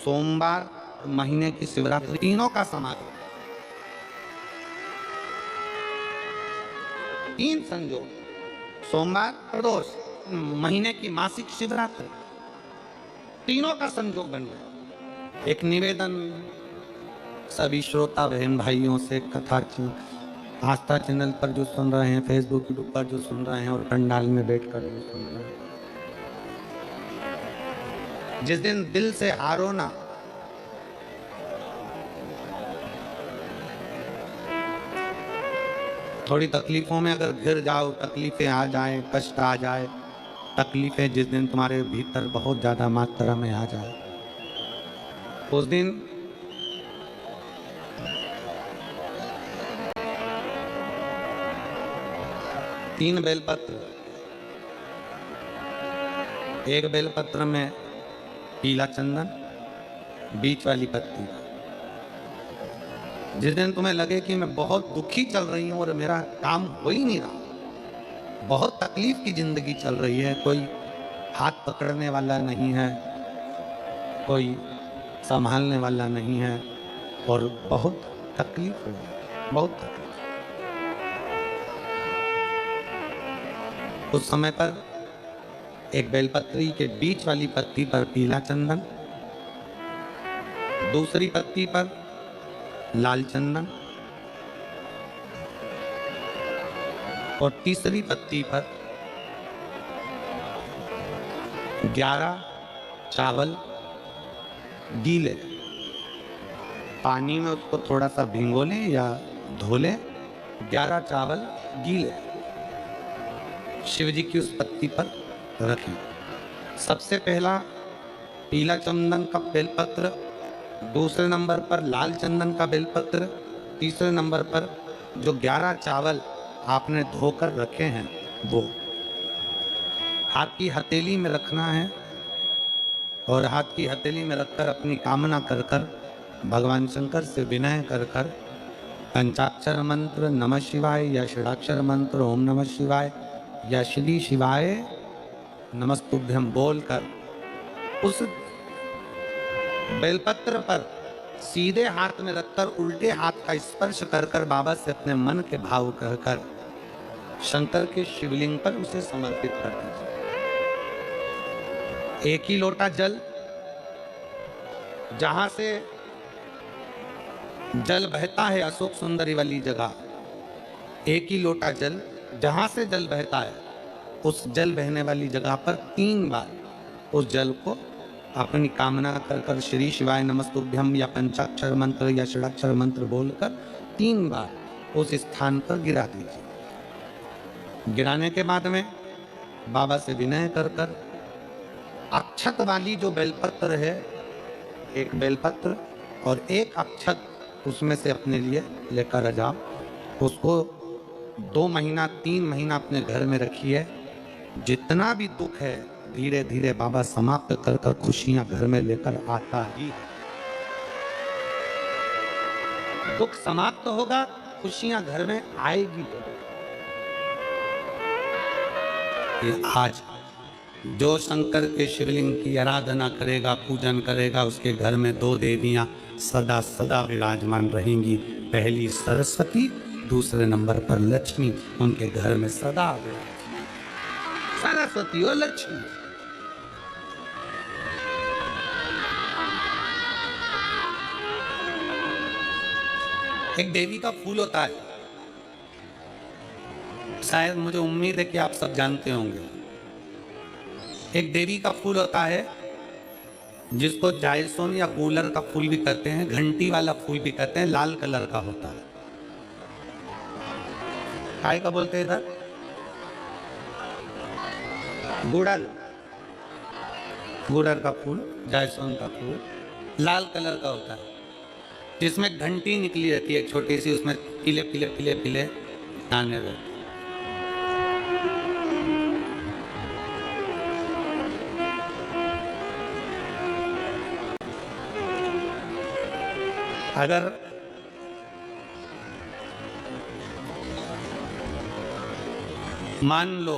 सोमवार, महीने की शिवरात्रि, तीनों का समागम। 3 संयोग, सोमवार, प्रदोष, महीने की मासिक शिवरात्रि, तीनों का संयोग बन गया। एक निवेदन सभी श्रोता बहन भाइयों से, कथा आस्था चैनल पर जो सुन रहे हैं, फेसबुक यूट्यूब पर जो सुन रहे हैं और पंडाल में बैठकर जो सुन रहे हैं, जिस दिन दिल से हारो ना, थोड़ी तकलीफों में अगर घिर जाओ, तकलीफें आ जाए, कष्ट आ जाए, तकलीफें जिस दिन तुम्हारे भीतर बहुत ज्यादा मात्रा में आ जाए, उस दिन तीन बेलपत्र, एक बेलपत्र में पीला चंदन, बीच वाली पत्ती। जिस दिन तुम्हें लगे कि मैं बहुत दुखी चल रही हूं और मेरा काम हो ही नहीं रहा, बहुत तकलीफ की जिंदगी चल रही है, कोई हाथ पकड़ने वाला नहीं है, कोई संभालने वाला नहीं है और बहुत तकलीफ हो, बहुत तकलीफ। उस समय पर एक बेलपत्री के बीच वाली पत्ती पर पीला चंदन, दूसरी पत्ती पर लाल चंदन और तीसरी पत्ती पर 11 चावल गीले, पानी में उसको थोड़ा सा भिगो लें या धो लें, 11 चावल गीले शिव जी की उस पत्ती पर रखें। सबसे पहला पीला चंदन का बेलपत्र, दूसरे नंबर पर लाल चंदन का बेलपत्र, तीसरे नंबर पर जो 11 चावल आपने धोकर रखे हैं वो हाथ की हथेली में रखना है और हाथ की हथेली में रखकर अपनी कामना कर कर भगवान शंकर से विनय कर कर पंचाक्षर मंत्र नमः शिवाय या षडाक्षर मंत्र ओम नमः शिवाय या श्री शिवाय नमस्तुभ्यम बोलकर उस बेलपत्र पर सीधे हाथ में रखकर उल्टे हाथ का स्पर्श कर कर बाबा से अपने मन के भाव कहकर शंकर के शिवलिंग पर उसे समर्पित कर दीजिए। एक ही लोटा जल, जहां से जल बहता है अशोक सुंदरी वाली जगह, एक ही लोटा जल, जहां से जल बहता है उस जल बहने वाली जगह पर 3 बार उस जल को अपनी कामना कर कर श्री शिवाय नमस्तुभ्यम या पंचाक्षर मंत्र या षडाक्षर मंत्र बोलकर 3 बार उस स्थान पर गिरा दीजिए। गिराने के बाद में बाबा से विनय कर कर अक्षत वाली जो बेलपत्र है, एक बेलपत्र और एक अक्षत उसमें से अपने लिए लेकर जाओ, उसको 2 महीना 3 महीना अपने घर में रखिए। जितना भी दुख है धीरे धीरे बाबा समाप्त कर कर खुशियां घर में लेकर आता ही। दुख समाप्त होगा, खुशियां घर में आएगी। आज जो शंकर के शिवलिंग की आराधना करेगा, पूजन करेगा, उसके घर में 2 देवियां सदा सदा विराजमान रहेंगी। पहली सरस्वती, दूसरे नंबर पर लक्ष्मी उनके घर में सदा सरस्वती और लक्ष्मी। एक देवी का फूल होता है, शायद मुझे उम्मीद है कि आप सब जानते होंगे। एक देवी का फूल होता है जिसको जायसोन या गूलर का फूल भी कहते हैं, घंटी वाला फूल भी कहते हैं, लाल कलर का होता है। काय का बोलते हैं इधर? गुड़ल, गुड़ल का फूल, जायसोन का फूल लाल कलर का होता है, जिसमें घंटी निकली रहती है छोटी सी, उसमें पीले पीले पीले पीले दाने रहते हैं। अगर मान लो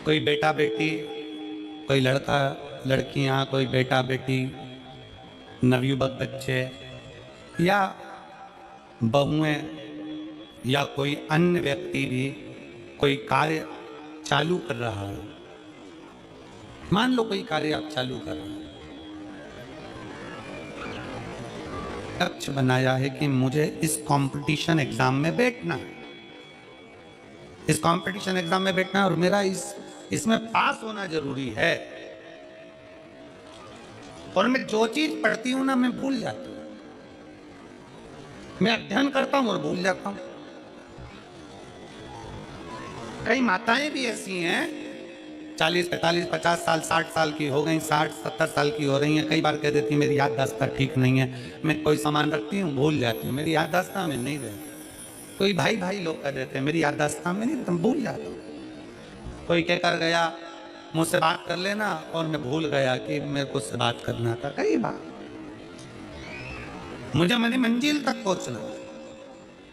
कोई बेटा बेटी, कोई लड़का लड़कियां, कोई बेटा बेटी, नवयुवक बच्चे या बहुएं या कोई अन्य व्यक्ति भी कोई कार्य चालू कर रहा है, मान लो कोई कार्य आप चालू कर रहे हैं, लक्ष्य बनाया है कि मुझे इस कंपटीशन एग्जाम में बैठना है, इस कंपटीशन एग्जाम में बैठना है और मेरा इसमें पास होना जरूरी है, और मैं जो चीज पढ़ती हूं ना मैं भूल जाती हूं, मैं अध्ययन करता हूं और भूल जाता हूं। कई माताएं भी ऐसी हैं 40, 45, 50 साल, 60 साल की हो गई, 60, 70 साल की हो रही हैं, कई बार कह देती मेरी याददाश्त ठीक नहीं है, मैं कोई सामान रखती हूँ भूल जाती हूँ, मेरी याददाश्त में नहीं रहती। कोई भाई भाई लोग कह देते हैं मेरी याददाश्त में नहीं, तुम भूल जाते हो। कोई कह कर गया मुझसे बात कर लेना और मैं भूल गया कि मेरे को उससे बात करना था। कई बार मुझे मेरी मंजिल तक पहुंचना।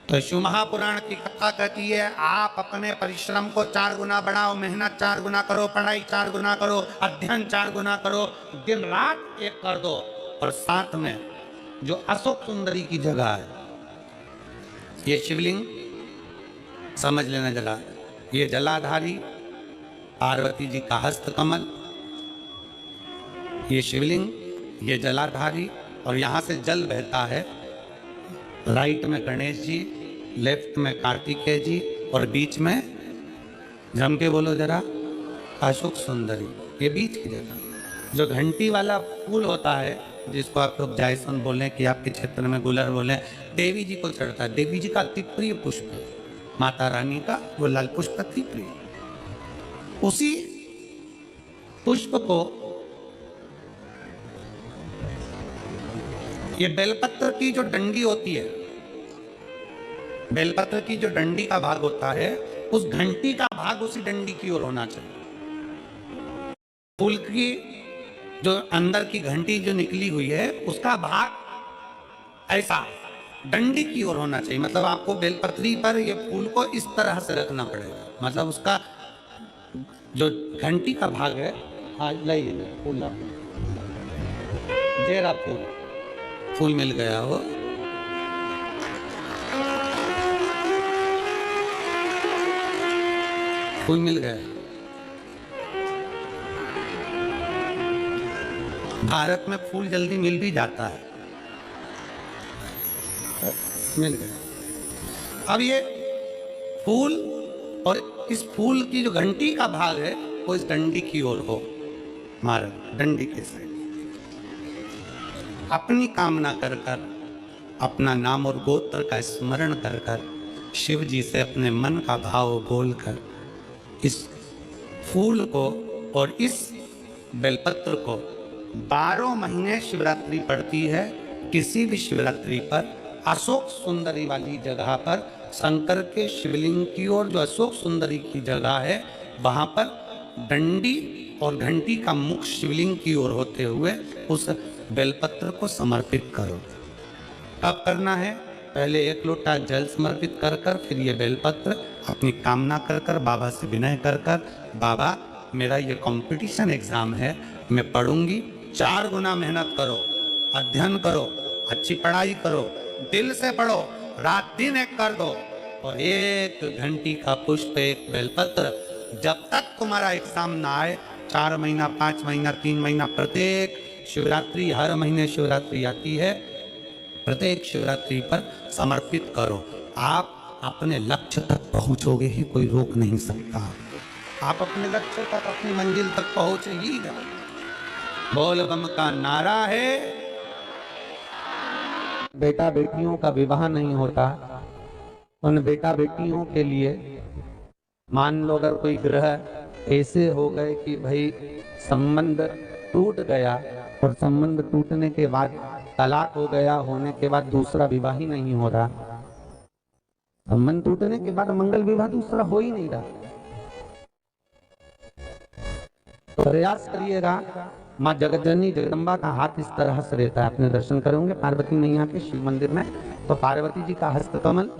तो शिव महापुराण की कथा कहती है आप अपने परिश्रम को 4 गुना बढ़ाओ, मेहनत 4 गुना करो, पढ़ाई 4 गुना करो, अध्ययन 4 गुना करो, दिन रात एक कर दो। और साथ में जो अशोक सुंदरी की जगह है, ये शिवलिंग समझ लेना जरा, ये जलाधारी पार्वती जी का हस्त कमल, ये शिवलिंग, ये जलाधारी, और यहां से जल बहता है। राइट में गणेश जी, लेफ्ट में कार्तिकेय जी, और बीच में जम के बोलो जरा अशोक सुंदरी, ये बीच की जगह। जो घंटी वाला फूल होता है जिसको आप लोग जायसन बोलें कि आपके क्षेत्र में गुलर बोलें, देवी जी को चढ़ता है, देवी जी का अति प्रिय पुष्प है, माता रानी का वो लाल पुष्प अति प्रिय। उसी पुष्प को ये बेलपत्र की जो डंडी होती है, बेलपत्र की जो डंडी का भाग होता है, उस घंटी का भाग उसी डंडी की ओर होना चाहिए। फूल की जो अंदर की घंटी जो निकली हुई है उसका भाग ऐसा डंडी की ओर होना चाहिए। मतलब आपको बेलपत्री पर ये फूल को इस तरह से रखना पड़ेगा, मतलब उसका जो घंटी का भाग है, हाँ लाइए फूल, जेरा फूल मिल गया हो, फूल मिल गया। भारत में फूल जल्दी मिल भी जाता है, मिल गया। अब ये फूल और इस फूल की जो घंटी का भाग है वो इस डंडी की ओर हो, मारा डंडी के साइड। अपनी कामना कर कर, अपना नाम और गोत्र का स्मरण कर कर, शिव जी से अपने मन का भाव बोलकर इस फूल को और इस बेलपत्र को 12 महीने शिवरात्रि पड़ती है। किसी भी शिवरात्रि पर अशोक सुंदरी वाली जगह पर शंकर के शिवलिंग की ओर जो अशोक सुंदरी की जगह है वहां पर डंडी और घंटी का मुख शिवलिंग की ओर होते हुए उस बेलपत्र को समर्पित करो। अब करना है, पहले 1 लोटा जल समर्पित कर कर, फिर ये बेलपत्र अपनी कामना कर कर, बाबा से विनय कर कर, बाबा मेरा ये कंपटीशन एग्जाम है, मैं पढ़ूंगी, 4 गुना मेहनत करो, अध्ययन करो, अच्छी पढ़ाई करो, दिल से पढ़ो, रात दिन एक कर दो, और 1 घंटी का पुष्प, 1 बेलपत्र, जब तक तुम्हारा एग्जाम ना आए, 4 महीना, 5 महीना, 3 महीना, प्रत्येक शिवरात्रि, हर महीने शिवरात्रि आती है, प्रत्येक शिवरात्रि पर समर्पित करो। आप अपने लक्ष्य तक पहुंचोगे ही, कोई रोक नहीं सकता। आप अपने लक्ष्य तक, अपनी मंजिल तक पहुंचे ही जाओ। बोल बम का नारा है। बेटा बेटियों का विवाह नहीं होता, उन बेटा बेटियों के लिए मान लो अगर कोई ग्रह ऐसे हो गए कि भाई संबंध टूट गया, और संबंध टूटने के बाद तलाक हो गया, होने के बाद दूसरा विवाह ही नहीं हो रहा, संबंध टूटने के बाद मंगल विवाह दूसरा हो ही नहीं रहा, तो प्रयास करिएगा। माँ जगतजननी जगदम्बा का हाथ इस तरह से रहता है, आपने दर्शन करोगे पार्वती मैया के शिव मंदिर में, तो पार्वती जी का हस्त कमल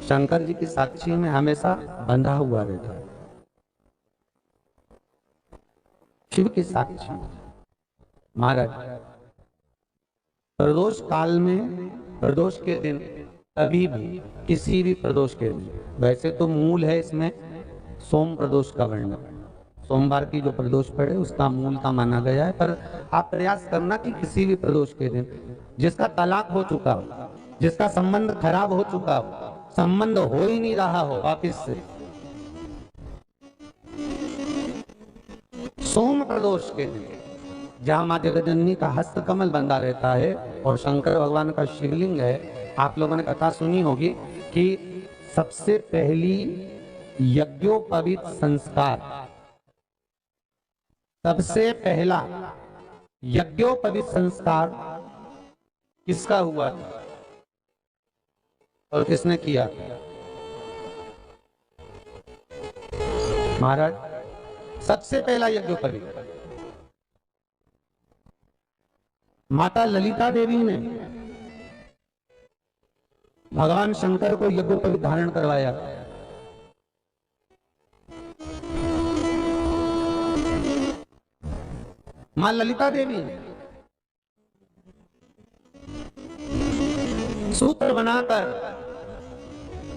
शंकर जी की साक्षी में हमेशा बंधा हुआ रहता है, शिव की साक्षी। महाराज प्रदोष काल में, प्रदोष के दिन, कभी भी किसी भी प्रदोष के दिन, वैसे तो मूल है इसमें सोम प्रदोष का वर्णन, सोमवार की जो प्रदोष पड़े उसका मूलता माना गया है, पर आप प्रयास करना कि किसी भी प्रदोष के दिन जिसका तलाक हो चुका हो, जिसका संबंध खराब हो चुका हो, संबंध हो ही नहीं रहा हो वापिस से, सोम प्रदोष के दिन जहां मां जगदन्नी का हस्त कमल बंधा रहता है और शंकर भगवान का शिवलिंग है, आप लोगों ने कथा सुनी होगी कि सबसे पहली यज्ञोपवीत संस्कार, सबसे पहला यज्ञोपवीत संस्कार किसका हुआ था और किसने किया? महाराज सबसे पहला यज्ञोपवीत माता ललिता देवी ने भगवान शंकर को यज्ञोपवीत धारण करवाया। मां ललिता देवी सूत्र बनाकर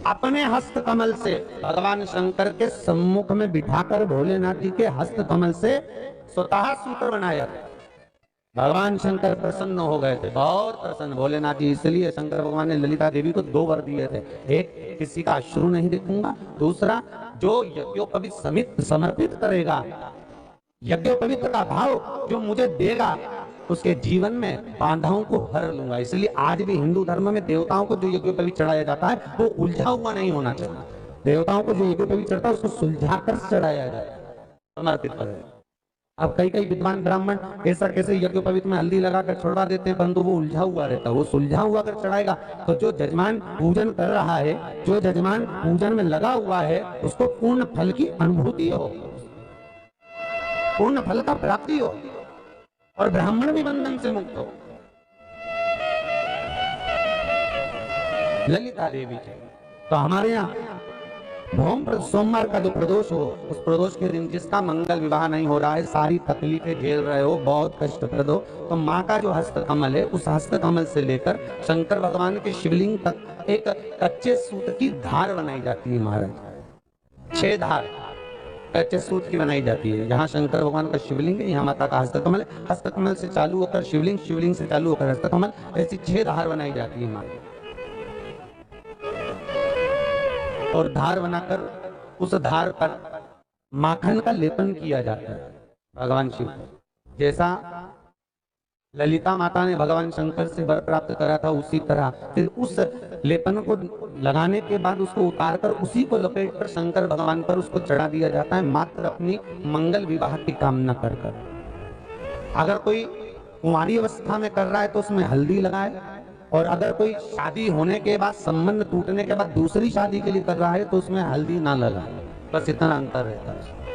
अपने हस्त कमल से भगवान शंकर के सम्मुख में बिठाकर भोलेनाथ जी के हस्त कमल से स्वतः सूत्र बनाया। भगवान शंकर प्रसन्न हो गए थे, बहुत प्रसन्न भोलेनाथ जी, इसलिए शंकर भगवान ने ललिता देवी को 2 वर दिए थे, एक किसी का अश्रु नहीं देखूंगा, दूसरा जो यज्ञोपवीत समित समर्पित करेगा, यज्ञोपवीत का भाव जो मुझे देगा उसके जीवन में बाधाओं को हर लूंगा। इसलिए आज भी हिंदू धर्म में देवताओं को जो यज्ञोपवीत चढ़ाया जाता है वो उलझा हुआ नहीं होना चाहिए। देवताओं को जो यज्ञोपवीत चढ़ता है उसको सुलझाकर चढ़ाया जाए, समर्पित करें। अब कई विद्वान ब्राह्मण ऐसा कैसे यज्ञोपवीत में हल्दी लगाकर छोड़वा देते हैं, परंतु वो उलझा हुआ रहता है, वो सुलझा हुआ अगर चढ़ाएगा तो जो जजमान पूजन कर रहा है, जो जजमान पूजन में लगा हुआ है, उसको पूर्ण फल की अनुभूति हो, पूर्ण फल का प्राप्ति हो और ब्राह्मण भी बंधन से मुक्त हो। ललिता देवी के तो हमारे यहाँ भौम सोमवार का जो प्रदोष हो, उस प्रदोष के दिन जिसका मंगल विवाह नहीं हो रहा है, सारी तकलीफें झेल रहे हो, बहुत कष्टप्रद हो, तो माँ का जो हस्त कमल है, उस हस्त कमल से लेकर शंकर भगवान के शिवलिंग तक एक कच्चे सूत की धार बनाई जाती है। महाराज 6 धार कच्चे सूत की बनाई जाती है। जहाँ शंकर भगवान का शिवलिंग है, यहाँ माता का हस्तकमल है, हस्तकमल से चालू होकर शिवलिंग, शिवलिंग से चालू होकर हस्तकमल, ऐसी 6 धार बनाई जाती है माँ। और धार बनाकर उस धार पर माखन का लेपन किया जाता है भगवान शिव। जैसा ललिता माता ने भगवान शंकर से वर प्राप्त करा था, उसी तरह फिर उस लेपन को लगाने के बाद उसको उतारकर उसी को लपेटकर शंकर भगवान पर उसको चढ़ा दिया जाता है, मात्र अपनी मंगल विवाह की कामना कर कर। अगर कोई कुंवारी अवस्था में कर रहा है तो उसमें हल्दी लगाए, और अगर कोई शादी होने के बाद, संबंध टूटने के बाद दूसरी शादी के लिए कर रहा है तो उसमें हल्दी ना लगाए, बस इतना अंतर रहता है।